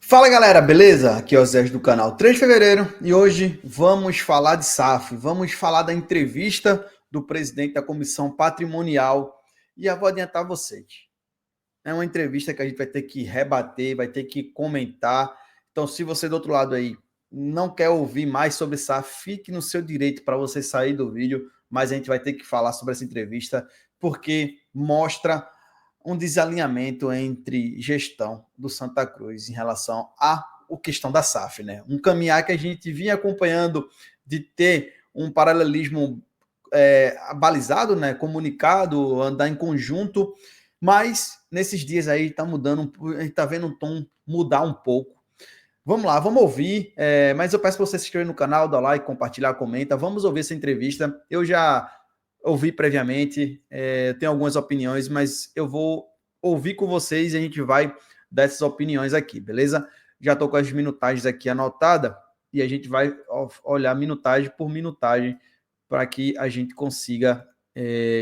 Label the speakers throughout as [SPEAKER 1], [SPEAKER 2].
[SPEAKER 1] Fala galera, beleza? Aqui é o Zé do canal 3 de Fevereiro e hoje vamos falar de SAF, vamos falar da entrevista do presidente da Comissão Patrimonial e já vou adiantar a vocês. É uma entrevista que a gente vai ter que rebater, vai ter que comentar. Então, se você do outro lado aí não quer ouvir mais sobre SAF, fique no seu direito para você sair do vídeo, mas a gente vai ter que falar sobre essa entrevista porque mostra um desalinhamento entre gestão do Santa Cruz em relação à questão da SAF, né? Um caminhar que a gente vinha acompanhando de ter um paralelismo balizado, né? Comunicado, andar em conjunto, mas nesses dias aí tá mudando, a gente tá vendo o tom mudar um pouco. Vamos lá, vamos ouvir, mas eu peço para você se inscrever no canal, dar like, compartilhar, comenta, vamos ouvir essa entrevista. Eu já ouvi previamente, tenho algumas opiniões, mas eu vou ouvir com vocês e a gente vai dar essas opiniões aqui, beleza? Já estou com as minutagens aqui anotadas e a gente vai olhar minutagem por minutagem para que a gente consiga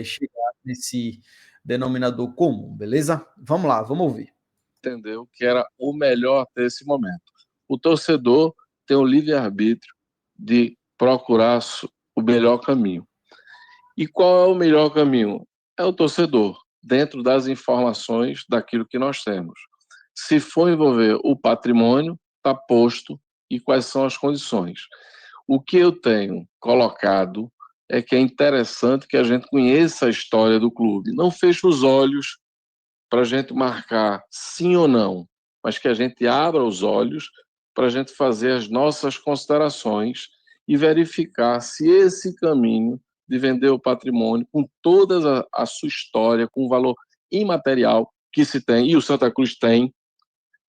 [SPEAKER 1] chegar nesse denominador comum, beleza? Vamos lá, vamos ouvir.
[SPEAKER 2] Entendeu que era o melhor até esse momento. O torcedor tem o livre-arbítrio de procurar o melhor caminho. E qual é o melhor caminho? É o torcedor, dentro das informações daquilo que nós temos. Se for envolver o patrimônio, está posto e quais são as condições. O que eu tenho colocado é que é interessante que a gente conheça a história do clube. Não feche os olhos para a gente marcar sim ou não, mas que a gente abra os olhos para a gente fazer as nossas considerações e verificar se esse caminho de vender o patrimônio com toda a sua história, com o valor imaterial que se tem, e o Santa Cruz tem.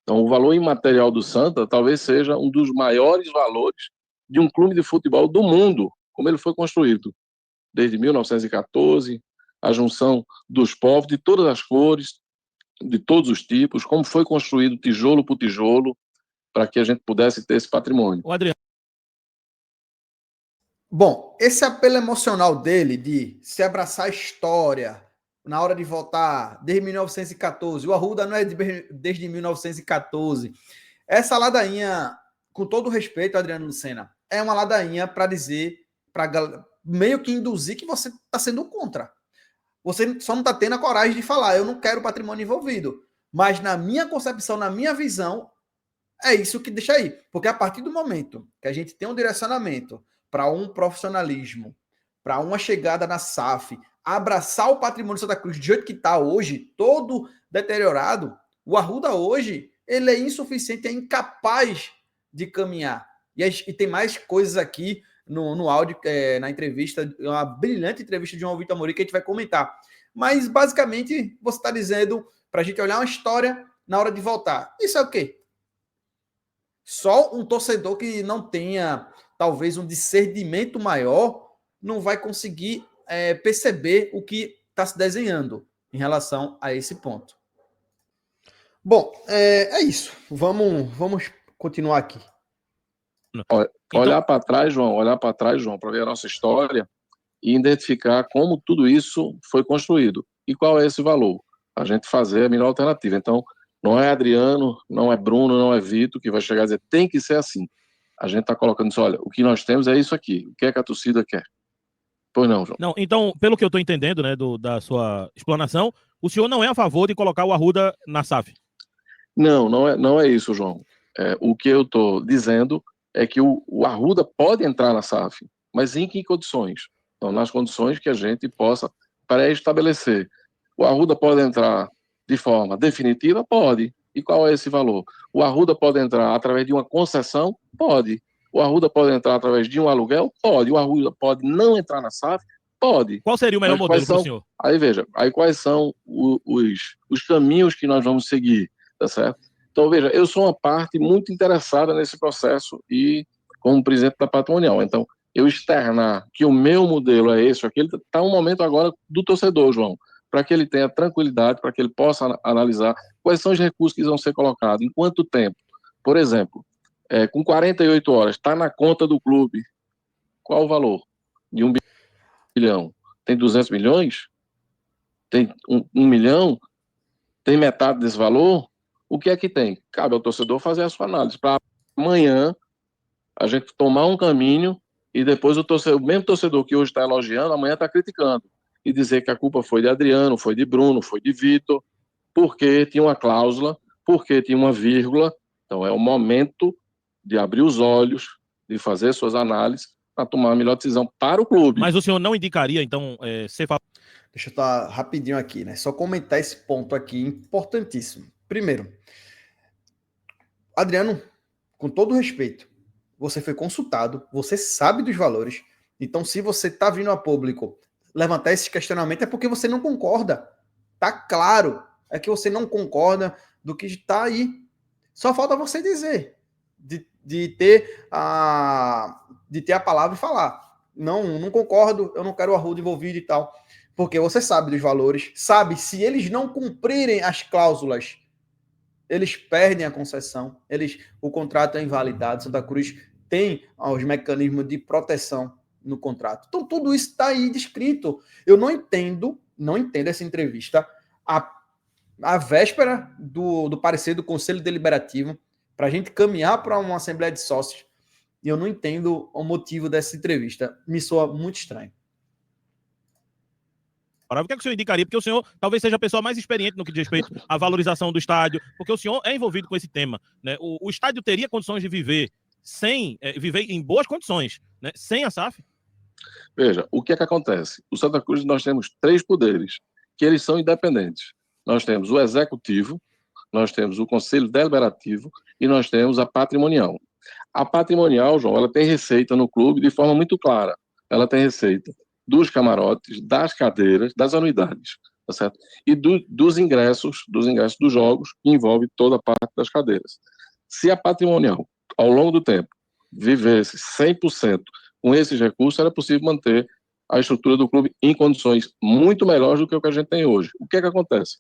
[SPEAKER 2] Então, o valor imaterial do Santa talvez seja um dos maiores valores de um clube de futebol do mundo, como ele foi construído, desde 1914, a junção dos povos de todas as cores, de todos os tipos, como foi construído tijolo por tijolo, para que a gente pudesse ter esse patrimônio.
[SPEAKER 3] O Adriano.
[SPEAKER 1] Bom, esse apelo emocional dele de se abraçar a história na hora de votar desde 1914, o Arruda não é desde 1914. Essa ladainha, com todo respeito, Adriano Lucena, é uma ladainha para dizer, para meio que induzir que você está sendo contra. Você só não está tendo a coragem de falar, eu não quero patrimônio envolvido. Mas na minha concepção, na minha visão, é isso que deixa aí. Porque a partir do momento que a gente tem um direcionamento para um profissionalismo, para uma chegada na SAF, abraçar o patrimônio de Santa Cruz do jeito que está hoje, todo deteriorado, o Arruda hoje, ele é insuficiente, é incapaz de caminhar. E tem mais coisas aqui no áudio, na entrevista, uma brilhante entrevista de João Vitor Amorim que a gente vai comentar. Mas, basicamente, você está dizendo para a gente olhar uma história na hora de voltar. Isso é o quê? Só um torcedor que não tenha, talvez, um discernimento maior não vai conseguir perceber o que está se desenhando em relação a esse ponto. Bom, é isso. Vamos continuar aqui.
[SPEAKER 2] Olhar para trás, João, para ver a nossa história e identificar como tudo isso foi construído e qual é esse valor. A gente fazer a melhor alternativa. Então, não é Adriano, não é Bruno, não é Vitor que vai chegar e dizer tem que ser assim. A gente está colocando isso, olha, o que nós temos é isso aqui. O que é que a torcida quer? Pois não, João.
[SPEAKER 3] Não, então, pelo que eu estou entendendo, né, da sua explanação, o senhor não é a favor de colocar o Arruda na SAF?
[SPEAKER 2] Não é isso, João. O que eu estou dizendo é que o Arruda pode entrar na SAF, mas em que condições? Então, nas condições que a gente possa pré-estabelecer. O Arruda pode entrar de forma definitiva? Pode. E qual é esse valor? O Arruda pode entrar através de uma concessão? Pode. O Arruda pode entrar através de um aluguel? Pode. O Arruda pode não entrar na SAF? Pode.
[SPEAKER 3] Qual seria o melhor modelo para o senhor?
[SPEAKER 2] Aí veja, aí quais são os caminhos que nós vamos seguir, tá certo? Então, veja, eu sou uma parte muito interessada nesse processo e como presidente da Patrimonial. Então, eu externar que o meu modelo é esse ou aquele, está um momento agora do torcedor, João, para que ele tenha tranquilidade, para que ele possa analisar quais são os recursos que vão ser colocados, em quanto tempo. Por exemplo, com 48 horas, está na conta do clube, qual o valor? De 1 bilhão. Tem 200 milhões? Tem 1 milhão? Tem metade desse valor? O que é que tem? Cabe ao torcedor fazer a sua análise, para amanhã a gente tomar um caminho e depois o mesmo torcedor que hoje está elogiando, amanhã está criticando. E dizer que a culpa foi de Adriano, foi de Bruno, foi de Vitor, porque tinha uma cláusula, porque tinha uma vírgula. Então é o momento de abrir os olhos, de fazer suas análises para tomar a melhor decisão para o clube.
[SPEAKER 3] Mas o senhor não indicaria, então, ser
[SPEAKER 1] Deixa eu estar rapidinho aqui, né? Só comentar esse ponto aqui, importantíssimo. Primeiro, Adriano, com todo respeito, você foi consultado, você sabe dos valores. Então, se você está vindo a público levantar esse questionamento, é porque você não concorda. Tá claro. É que você não concorda do que está aí. Só falta você dizer. De ter a palavra e falar. Não concordo, eu não quero o Arruda envolvido e tal. Porque você sabe dos valores, sabe se eles não cumprirem as cláusulas, eles perdem a concessão, o contrato é invalidado. Santa Cruz tem os mecanismos de proteção no contrato. Então, tudo isso está aí descrito. Eu não entendo essa entrevista, a véspera do parecer do Conselho Deliberativo, para a gente caminhar para uma Assembleia de Sócios, e eu não entendo o motivo dessa entrevista. Me soa muito estranho.
[SPEAKER 3] O que é que o senhor indicaria? Porque o senhor talvez seja a pessoa mais experiente no que diz respeito à valorização do estádio, porque o senhor é envolvido com esse tema, né? O estádio teria condições de viver viver em boas condições, né? Sem a SAF?
[SPEAKER 2] Veja, o que é que acontece? O Santa Cruz nós temos 3 poderes, que eles são independentes. Nós temos o executivo, nós temos o conselho deliberativo e nós temos a patrimonial. A patrimonial, João, ela tem receita no clube de forma muito clara. Ela tem receita dos camarotes, das cadeiras, das anuidades, tá certo? E dos ingressos dos jogos, que envolve toda a parte das cadeiras. Se a patrimonial, ao longo do tempo, vivesse 100% com esses recursos, era possível manter a estrutura do clube em condições muito melhores do que o que a gente tem hoje. O que é que acontece?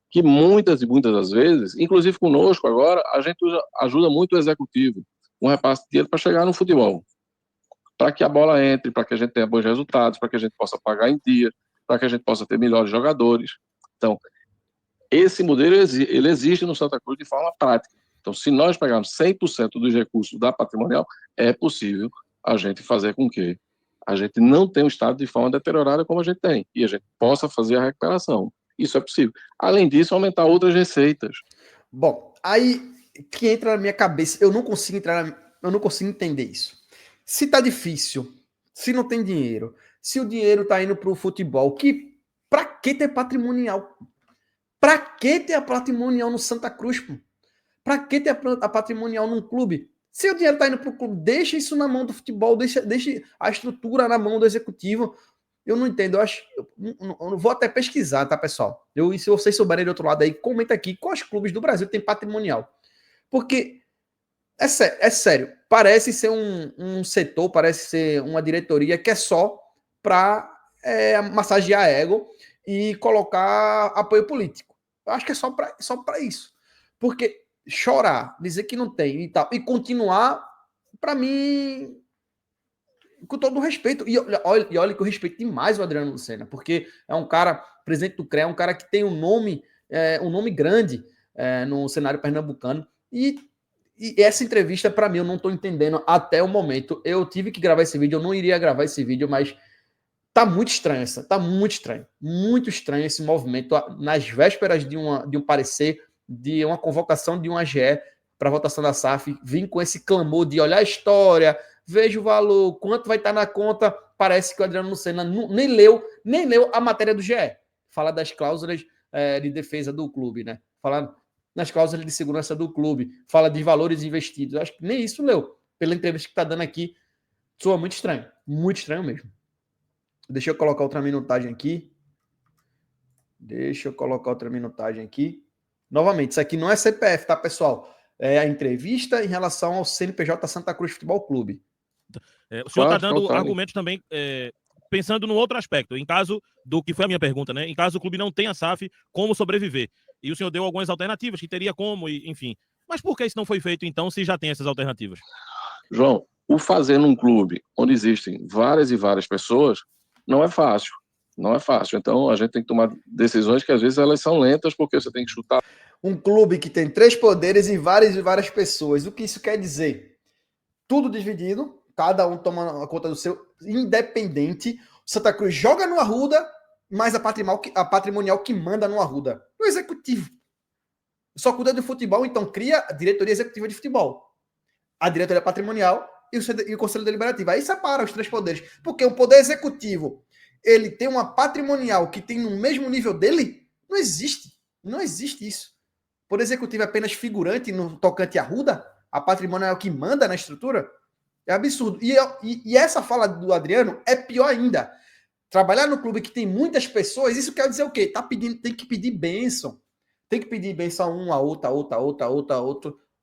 [SPEAKER 2] Que muitas e muitas das vezes, inclusive conosco agora, a gente ajuda muito o executivo, um repasse de dinheiro para chegar no futebol, para que a bola entre, para que a gente tenha bons resultados, para que a gente possa pagar em dia, para que a gente possa ter melhores jogadores. Então, esse modelo ele existe no Santa Cruz de forma prática. Então, se nós pegarmos 100% dos recursos da patrimonial, é possível a gente fazer com que a gente não tenha o estado de forma deteriorada como a gente tem, e a gente possa fazer a recuperação. Isso é possível. Além disso, aumentar outras receitas.
[SPEAKER 1] Bom, aí que entra na minha cabeça, eu não consigo entender isso. Se tá difícil, se não tem dinheiro, se o dinheiro tá indo pro futebol, pra que ter patrimonial? Pra que ter a patrimonial no Santa Cruz, pô? Pra que ter a patrimonial num clube? Se o dinheiro tá indo pro clube, deixa isso na mão do futebol, deixa a estrutura na mão do executivo. Eu não entendo, eu vou até pesquisar, tá, pessoal? E se vocês souberem do outro lado aí, comenta aqui quais clubes do Brasil tem patrimonial. Porque, é sério, parece ser um setor, parece ser uma diretoria que é só para massagear ego e colocar apoio político. Eu acho que é só para isso. Porque chorar, dizer que não tem e tal, e continuar, para mim, com todo o respeito, e olha que eu respeito demais o Adriano Lucena, porque é um cara, presidente do CREA, um cara que tem um nome grande no cenário pernambucano, e essa entrevista, para mim, eu não estou entendendo até o momento. Eu tive que gravar esse vídeo, eu não iria gravar esse vídeo, mas tá muito estranho tá muito estranho esse movimento nas vésperas de um parecer, de uma convocação de um AGE para votação da SAF, vir com esse clamor de olhar a história, veja o valor, quanto vai estar na conta. Parece que o Adriano Lucena nem leu a matéria do GE. Fala das cláusulas de defesa do clube, né? Fala nas cláusulas de segurança do clube, fala de valores investidos. Acho que nem isso leu. Pela entrevista que está dando aqui, soa muito estranho mesmo. Deixa eu colocar outra minutagem aqui. Novamente, isso aqui não é CPF, tá, pessoal? É a entrevista em relação ao CNPJ Santa Cruz Futebol Clube.
[SPEAKER 3] O senhor está dando argumentos também, pensando no outro aspecto, em caso do que foi a minha pergunta, né? Em caso o clube não tenha SAF, como sobreviver? E o senhor deu algumas alternativas, que teria como, enfim. Mas por que isso não foi feito, então, se já tem essas alternativas?
[SPEAKER 2] João, o fazer num clube onde existem várias e várias pessoas não é fácil. Não é fácil. Então, a gente tem que tomar decisões que, às vezes, elas são lentas, porque você tem que chutar.
[SPEAKER 1] Um clube que tem 3 poderes e várias pessoas. O que isso quer dizer? Tudo dividido, cada um toma a conta do seu, independente. O Santa Cruz joga no Arruda, mas a patrimonial que manda no Arruda. O executivo. Só cuida do futebol, então cria a diretoria executiva de futebol, a diretoria patrimonial e o conselho deliberativo. Aí separa os 3 poderes. Porque o poder executivo, ele tem uma patrimonial que tem no mesmo nível dele? Não existe. Não existe isso. O poder executivo é apenas figurante no tocante à Arruda? A patrimonial que manda na estrutura? É absurdo. E essa fala do Adriano é pior ainda. Trabalhar no clube que tem muitas pessoas, isso quer dizer o quê? Tem que pedir bênção. Tem que pedir bênção a um, a outra.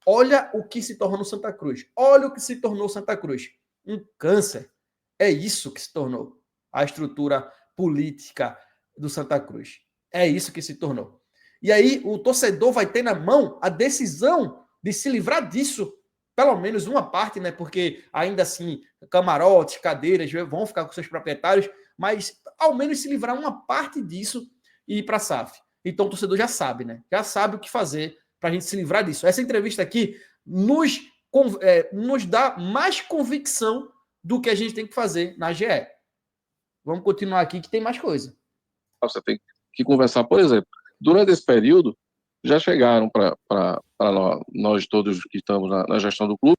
[SPEAKER 1] Olha o que se tornou Santa Cruz. Olha o que se tornou Santa Cruz. Um câncer. É isso que se tornou a estrutura política do Santa Cruz. É isso que se tornou. E aí o torcedor vai ter na mão a decisão de se livrar disso, pelo menos uma parte, né? Porque ainda assim, camarotes, cadeiras vão ficar com seus proprietários, mas ao menos se livrar uma parte disso e ir para a SAF. Então o torcedor já sabe, né? Já sabe o que fazer para a gente se livrar disso. Essa entrevista aqui nos dá mais convicção do que a gente tem que fazer na GE. Vamos continuar aqui que tem mais coisa.
[SPEAKER 2] Você tem que conversar, por exemplo, durante esse período, já chegaram para nós todos que estamos na gestão do clube.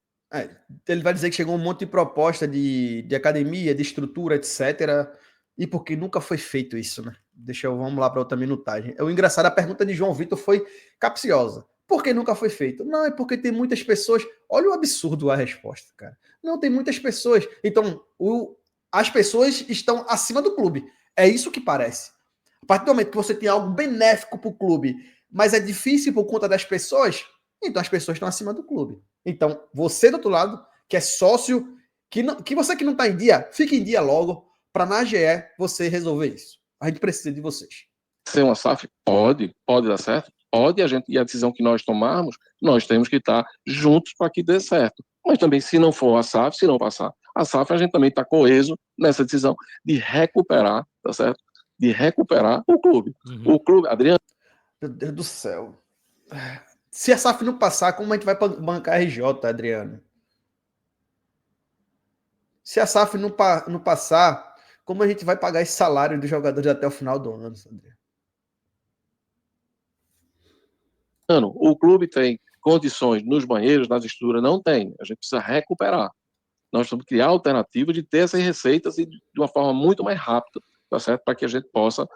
[SPEAKER 1] Ele vai dizer que chegou um monte de proposta de academia, de estrutura, etc. E porque nunca foi feito isso, né? Vamos lá para outra minutagem. O engraçado, a pergunta de João Vitor foi capciosa. Por que nunca foi feito? Não, é porque tem muitas pessoas. Olha o absurdo a resposta, cara. Não, tem muitas pessoas. Então, as pessoas estão acima do clube. É isso que parece. A partir do momento que você tem algo benéfico para o clube, mas é difícil por conta das pessoas, então as pessoas estão acima do clube. Então, você do outro lado, que é sócio, que você que não está em dia, fique em dia logo, para na GE você resolver isso. A gente precisa de vocês.
[SPEAKER 2] Ser uma SAF? Pode dar certo? Pode, e a decisão que nós tomarmos, nós temos que estar juntos para que dê certo. Mas também, se não for a SAF, se não passar a SAF, a gente também está coeso nessa decisão de recuperar, tá certo? De recuperar o clube.
[SPEAKER 3] Uhum.
[SPEAKER 2] O clube, Adriano...
[SPEAKER 1] Meu Deus do céu. Se a SAF não passar, como a gente vai bancar a RJ, Adriano? Se a SAF não passar, como a gente vai pagar esse salário dos jogadores até o final do ano, André?
[SPEAKER 2] O clube tem condições nos banheiros, nas estruturas, não tem. A gente precisa recuperar. Nós temos que criar alternativas de ter essas receitas e de uma forma muito mais rápida, tá certo? Para que a gente possa,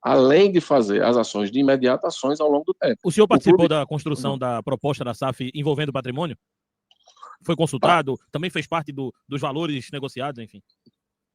[SPEAKER 2] além de fazer as ações de imediato, ações ao longo do tempo.
[SPEAKER 3] O senhor participou da construção da proposta da SAF envolvendo o patrimônio? Foi consultado? Também fez parte dos valores negociados, enfim?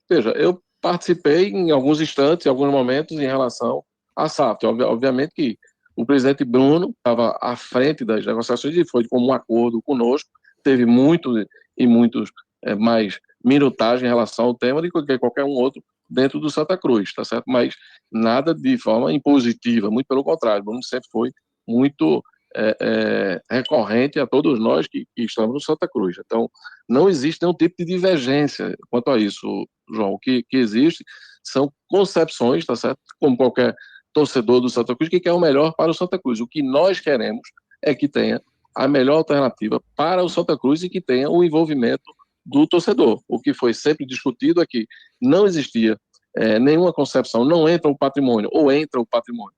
[SPEAKER 2] Veja, eu participei em alguns instantes, em alguns momentos, em relação à SAF. Obviamente que o presidente Bruno estava à frente das negociações e foi como um acordo conosco. Teve muitos mais minutagem em relação ao tema do que qualquer um outro dentro do Santa Cruz, tá certo? Mas nada de forma impositiva, muito pelo contrário. Bruno sempre foi muito recorrente a todos nós que estamos no Santa Cruz. Então, não existe nenhum tipo de divergência quanto a isso, João. O que existe são concepções, tá certo? Como qualquer torcedor do Santa Cruz que quer o melhor para o Santa Cruz. O que nós queremos é que tenha a melhor alternativa para o Santa Cruz e que tenha o envolvimento do torcedor. O que foi sempre discutido é que não existia nenhuma concepção, não entra o patrimônio ou entra o patrimônio.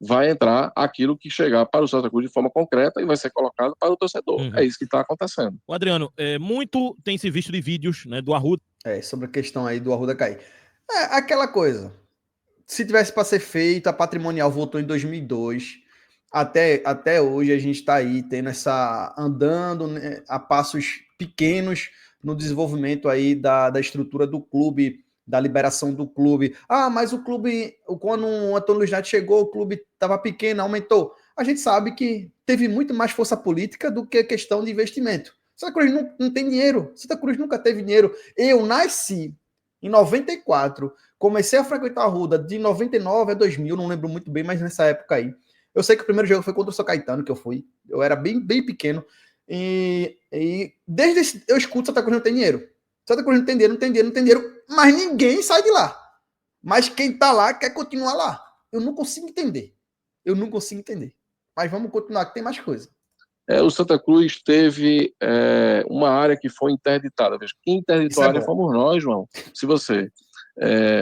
[SPEAKER 2] Vai entrar aquilo que chegar para o Santa Cruz de forma concreta e vai ser colocado para o torcedor.
[SPEAKER 3] Uhum.
[SPEAKER 2] É isso que está acontecendo.
[SPEAKER 3] O Adriano, muito tem se visto de vídeos, né, do Arruda.
[SPEAKER 1] Sobre a questão aí do Arruda cair. Aquela coisa. Se tivesse para ser feito, a patrimonial voltou em 2002. Até hoje a gente está aí tendo andando, né, a passos pequenos no desenvolvimento aí da estrutura do clube, da liberação do clube. Mas o clube, quando o Antônio Luiz Neto chegou, o clube estava pequeno, aumentou. A gente sabe que teve muito mais força política do que questão de investimento. Santa Cruz não tem dinheiro. Santa Cruz nunca teve dinheiro. Eu nasci em 94, comecei a frequentar a Arruda de 99 a 2000, não lembro muito bem, mas nessa época aí. Eu sei que o primeiro jogo foi contra o São Caetano, que eu fui. Eu era bem pequeno. E eu escuto Santa Cruz não tem dinheiro. Santa Cruz não tem dinheiro, mas ninguém sai de lá. Mas quem está lá quer continuar lá. Eu não consigo entender. Mas vamos continuar, que tem mais coisa.
[SPEAKER 2] O Santa Cruz teve uma área que foi interditada. Quem interditou a área fomos nós, João. Se você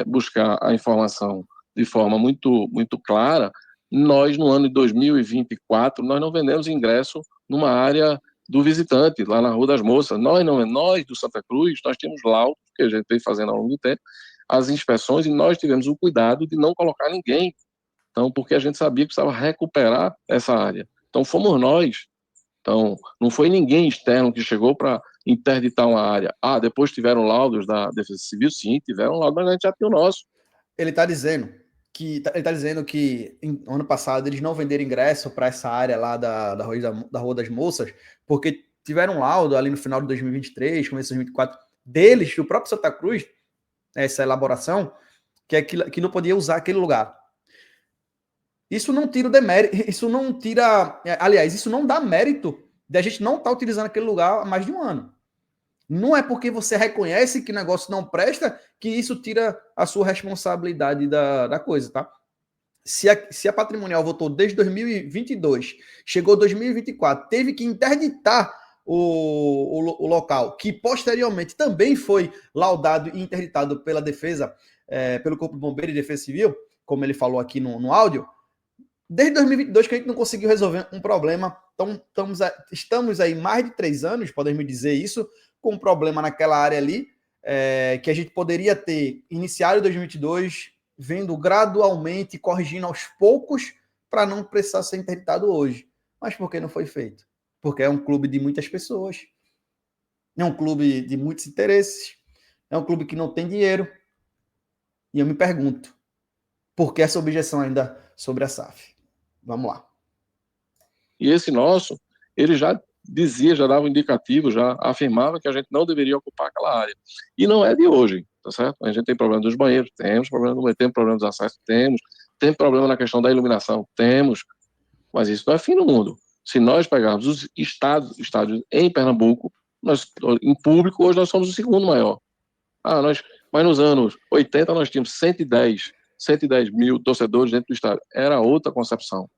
[SPEAKER 2] buscar a informação de forma muito, muito clara, nós, no ano de 2024, nós não vendemos ingresso numa área do visitante, lá na Rua das Moças. Nós do Santa Cruz, nós temos laudo, que a gente vem fazendo ao longo do tempo, as inspeções, e nós tivemos o cuidado de não colocar ninguém. Então, porque a gente sabia que precisava recuperar essa área. Então, fomos nós. Então, não foi ninguém externo que chegou para interditar uma área. Depois tiveram laudos da Defesa Civil? Sim, tiveram laudos, mas a gente já tinha o nosso.
[SPEAKER 1] Ele está dizendo que ano passado eles não venderam ingresso para essa área lá da Rua das Moças, porque tiveram um laudo ali no final de 2023, começo de 2024, deles, do próprio Santa Cruz, essa elaboração, que não podia usar aquele lugar. Isso não tira o demérito, isso não dá mérito de a gente não estar utilizando aquele lugar há mais de um ano. Não é porque você reconhece que o negócio não presta que isso tira a sua responsabilidade da coisa, tá? Se a Patrimonial votou desde 2022, chegou 2024, teve que interditar o local, que posteriormente também foi laudado e interditado pela defesa, pelo Corpo de Bombeiros e Defesa Civil, como ele falou aqui no áudio, desde 2022 que a gente não conseguiu resolver um problema. Então, estamos aí mais de 3 anos, podemos dizer isso, com um problema naquela área ali, que a gente poderia ter iniciado em 2022, vendo gradualmente, corrigindo aos poucos, para não precisar ser interditado hoje. Mas por que não foi feito? Porque é um clube de muitas pessoas, é um clube de muitos interesses, é um clube que não tem dinheiro. E eu me pergunto, por que essa objeção ainda sobre a SAF? Vamos lá.
[SPEAKER 2] E esse nosso, ele já dizia, já dava um indicativo, já afirmava que a gente não deveria ocupar aquela área. E não é de hoje, tá certo? A gente tem problema dos banheiros, temos problema do banheiro, temos problema dos acessos, tem problema na questão da iluminação, temos, mas isso não é fim do mundo. Se nós pegarmos os estádios em Pernambuco, em público, hoje nós somos o segundo maior. Mas nos anos 80 nós tínhamos 110 mil torcedores dentro do estádio. Era outra concepção.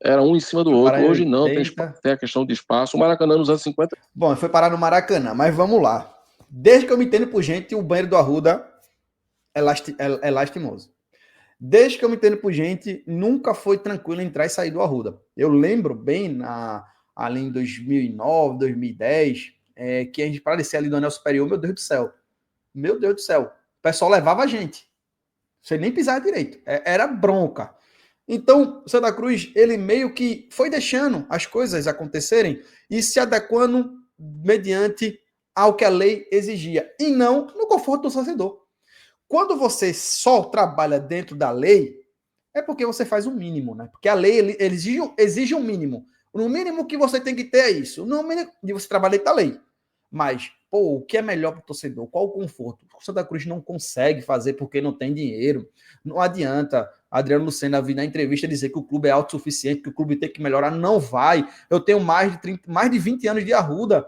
[SPEAKER 2] Era um em cima do outro. Hoje não, tem a questão de espaço. O Maracanã nos anos 50...
[SPEAKER 1] Bom, foi parar no Maracanã, mas vamos lá. Desde que eu me entendo por gente, o banheiro do Arruda é lastimoso. Desde que eu me entendo por gente, nunca foi tranquilo entrar e sair do Arruda. Eu lembro bem, ali em 2009, 2010, que a gente parecia ali do Anel Superior, meu Deus do céu. Meu Deus do céu. O pessoal levava a gente. Você nem pisava direito. Era bronca. Então, o Santa Cruz, ele meio que foi deixando as coisas acontecerem e se adequando mediante ao que a lei exigia, e não no conforto do torcedor. Quando você só trabalha dentro da lei, é porque você faz o mínimo, né? Porque a lei ele exige um mínimo. No mínimo que você tem que ter é isso. No mínimo de você trabalhar dentro da lei. Mas, o que é melhor para o torcedor? Qual o conforto? O Santa Cruz não consegue fazer porque não tem dinheiro. Não adianta Adriano Lucena vir na entrevista dizer que o clube é autossuficiente, que o clube tem que melhorar. Não vai. Eu tenho mais de 20 anos de Arruda.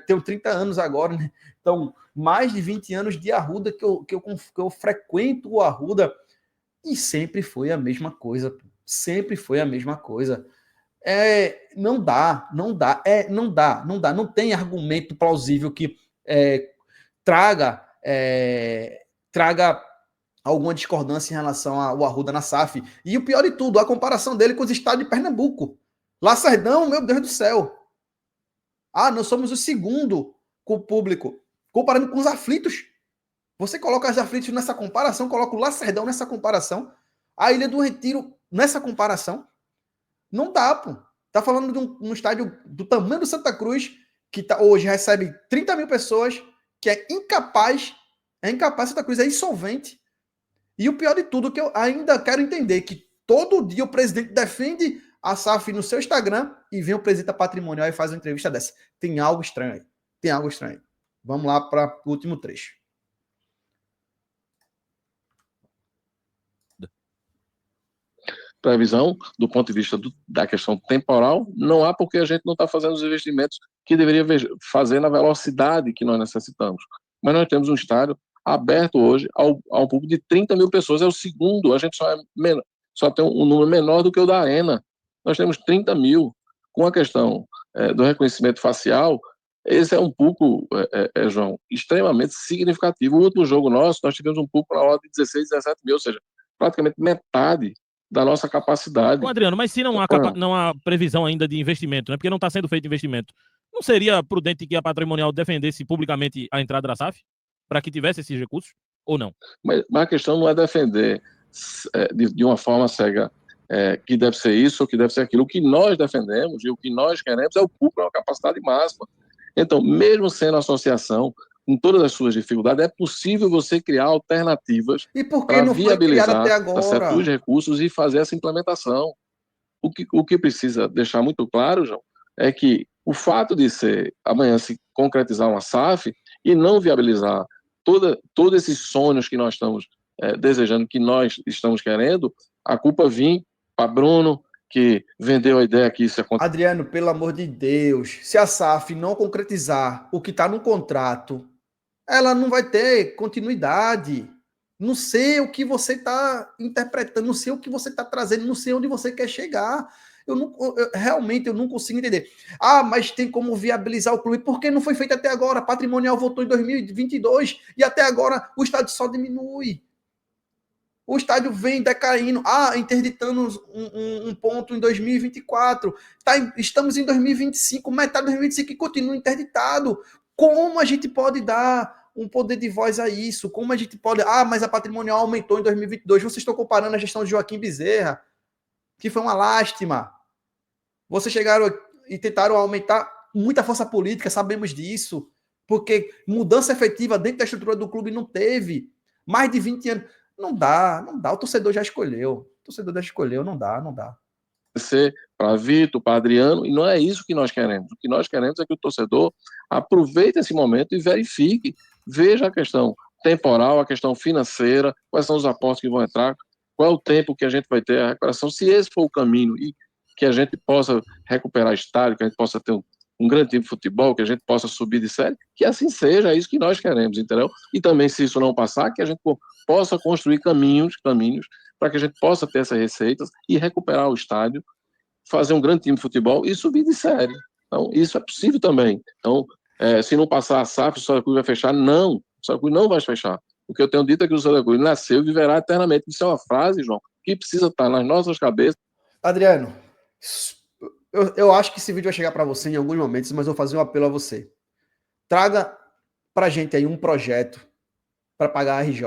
[SPEAKER 1] Tenho 30 anos agora, né? Então, mais de 20 anos de Arruda que eu frequento o Arruda e sempre foi a mesma coisa. Sempre foi a mesma coisa. Não dá. Não tem argumento plausível que traga alguma discordância em relação ao Arruda na SAF. E o pior de tudo, a comparação dele com os estados de Pernambuco. Lacerdão, meu Deus do céu. Nós somos o segundo com o público, comparando com os aflitos. Você coloca os aflitos nessa comparação, coloca o Lacerdão nessa comparação, a Ilha do Retiro nessa comparação. Não dá, pô. Tá falando de um estádio do tamanho do Santa Cruz, que hoje recebe 30 mil pessoas, que é incapaz, Santa Cruz é insolvente. E o pior de tudo, que eu ainda quero entender, que todo dia o presidente defende a SAF no seu Instagram e vem o presidente da Patrimonial e faz uma entrevista dessa. Tem algo estranho aí. Vamos lá para o último trecho.
[SPEAKER 2] Previsão, do ponto de vista da questão temporal, não há porque a gente não está fazendo os investimentos que deveria fazer na velocidade que nós necessitamos. Mas nós temos um estádio aberto hoje ao público de 30 mil pessoas. É o segundo, a gente só tem um número menor do que o da Arena. Nós temos 30 mil. Com a questão do reconhecimento facial, esse é um público, João, extremamente significativo. O último jogo nosso, nós tivemos um público na ordem de 16, 17 mil, ou seja, praticamente metade da nossa capacidade.
[SPEAKER 3] Ô, Adriano, mas se não há previsão ainda de investimento, né? Porque não está sendo feito investimento, não seria prudente que a Patrimonial defendesse publicamente a entrada da SAF para que tivesse esses recursos, ou não?
[SPEAKER 2] Mas a questão não é defender de uma forma cega que deve ser isso ou que deve ser aquilo. O que nós defendemos e o que nós queremos é o público, uma capacidade máxima. Então, mesmo sendo associação, com todas as suas dificuldades, é possível você criar alternativas para viabilizar certos recursos e fazer essa implementação. O que precisa deixar muito claro, João, é que o fato de amanhã se concretizar uma SAF e não viabilizar todos esses sonhos que nós estamos desejando, que nós estamos querendo, a culpa vem para Bruno, que vendeu a ideia que isso acontece.
[SPEAKER 1] Adriano, pelo amor de Deus, se a SAF não concretizar o que está no contrato, ela não vai ter continuidade. Não sei o que você está interpretando, não sei o que você está trazendo, não sei onde você quer chegar. Realmente eu não consigo entender. Ah, mas tem como viabilizar o clube. Por que não foi feito até agora? A Patrimonial votou em 2022 e até agora o estádio só diminui. O estádio vem decaindo. Ah, interditando um ponto em 2024. Estamos em 2025, metade de 2025 e continua interditado. Como a gente pode dar um poder de voz a isso? Como a gente pode... Ah, mas a Patrimonial aumentou em 2022. Vocês estão comparando a gestão de Joaquim Bezerra, que foi uma lástima. Vocês chegaram e tentaram aumentar muita força política, sabemos disso, porque mudança efetiva dentro da estrutura do clube não teve. Mais de 20 anos. Não dá. O torcedor já escolheu. Não dá.
[SPEAKER 2] Ser para Vitor, para Adriano, e não é isso que nós queremos. O que nós queremos é que o torcedor aproveite esse momento e verifique, veja a questão temporal, a questão financeira, quais são os aportes que vão entrar, qual é o tempo que a gente vai ter a recuperação, se esse for o caminho e que a gente possa recuperar estádio, que a gente possa ter um grande time de futebol, que a gente possa subir de série, que assim seja, é isso que nós queremos, entendeu? E também, se isso não passar, que a gente possa construir caminhos para que a gente possa ter essas receitas e recuperar o estádio, fazer um grande time de futebol e subir de série. Então, isso é possível também. Então, se não passar a SAF, o Santa Cruz vai fechar? Não, o Santa Cruz não vai fechar. O que eu tenho dito é que o Santa Cruz nasceu e viverá eternamente. Isso é uma frase, João, que precisa estar nas nossas cabeças.
[SPEAKER 1] Adriano, eu acho que esse vídeo vai chegar para você em alguns momentos, mas eu vou fazer um apelo a você. Traga para a gente aí um projeto para pagar a RJ,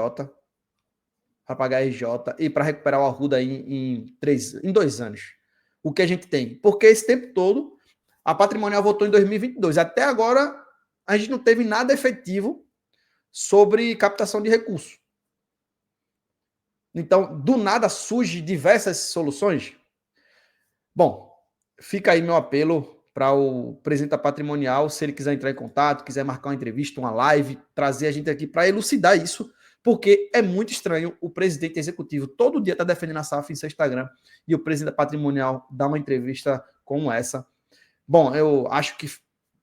[SPEAKER 1] e para recuperar o Arruda em 2 anos. O que a gente tem? Porque esse tempo todo, a Patrimonial votou em 2022. Até agora, a gente não teve nada efetivo sobre captação de recursos. Então, do nada surge diversas soluções. Bom, fica aí meu apelo para o presidente da Patrimonial, se ele quiser entrar em contato, quiser marcar uma entrevista, uma live, trazer a gente aqui para elucidar isso, porque é muito estranho o presidente executivo todo dia tá defendendo a SAF em seu Instagram e o presidente da Patrimonial dá uma entrevista como essa. Bom, eu acho que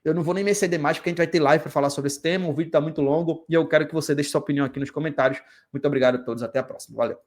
[SPEAKER 1] eu não vou nem me exceder mais, porque a gente vai ter live para falar sobre esse tema, o vídeo está muito longo e eu quero que você deixe sua opinião aqui nos comentários. Muito obrigado a todos, até a próxima. Valeu.